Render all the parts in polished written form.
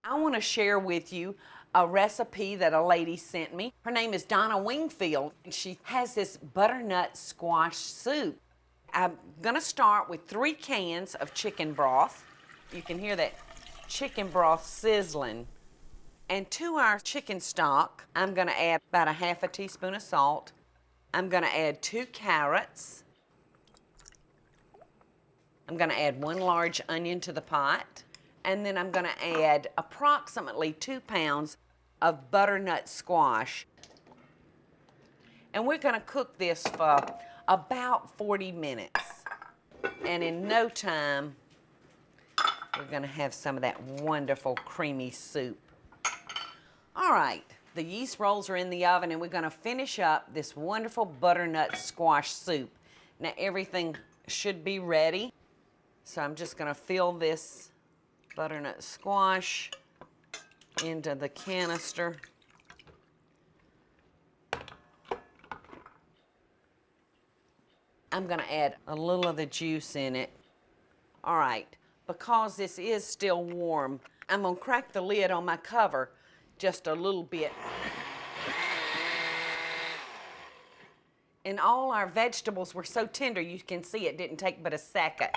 I want to share with you a recipe that a lady sent me. Her name is Donna Wingfield, and she has this butternut squash soup. I'm gonna start with 3 cans of chicken broth. You can hear that chicken broth sizzling. And to our chicken stock, I'm gonna add about a half a teaspoon of salt. I'm gonna add 2 carrots. I'm gonna add 1 large onion to the pot. And then I'm gonna add approximately 2 pounds of butternut squash. And we're gonna cook this for about 40 minutes. And in no time, we're gonna have some of that wonderful creamy soup. All right, the yeast rolls are in the oven and we're gonna finish up this wonderful butternut squash soup. Now everything should be ready. So I'm just gonna fill this butternut squash into the canister. I'm gonna add a little of the juice in it. All right, because this is still warm, I'm gonna crack the lid on my cover just a little bit. And all our vegetables were so tender, you can see it didn't take but a second.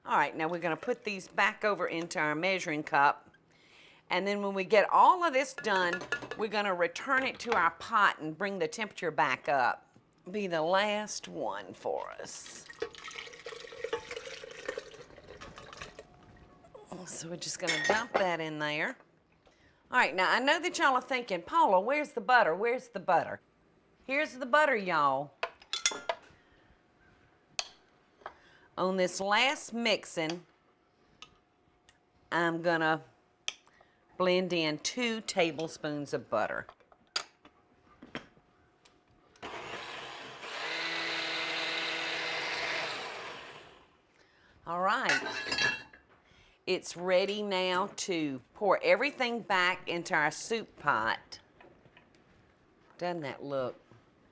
All right, now we're gonna put these back over into our measuring cup. And then when we get all of this done, we're gonna return it to our pot and bring the temperature back up. Be the last one for us. So we're just gonna dump that in there. All right, now I know that y'all are thinking, Paula, where's the butter? Where's the butter? Here's the butter, y'all. On this last mixing, I'm gonna blend in 2 tablespoons of butter. All right, it's ready now to pour everything back into our soup pot. Doesn't that look?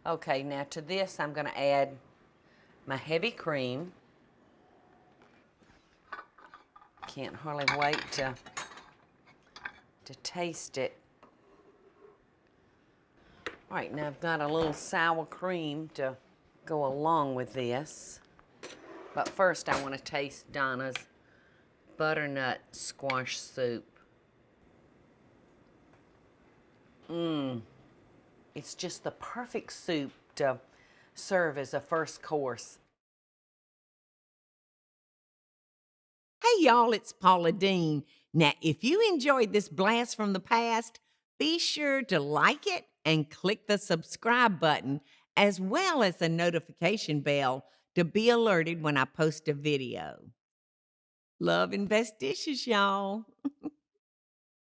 Okay, now to this I'm gonna add my heavy cream. Can't hardly wait to taste it. All right, now I've got a little sour cream to go along with this. But first I want to taste Donna's butternut squash soup. It's just the perfect soup to serve as a first course. Hey y'all, it's Paula Deen. Now, if you enjoyed this blast from the past, be sure to like it and click the subscribe button, as well as the notification bell to be alerted when I post a video. Love and best dishes, y'all.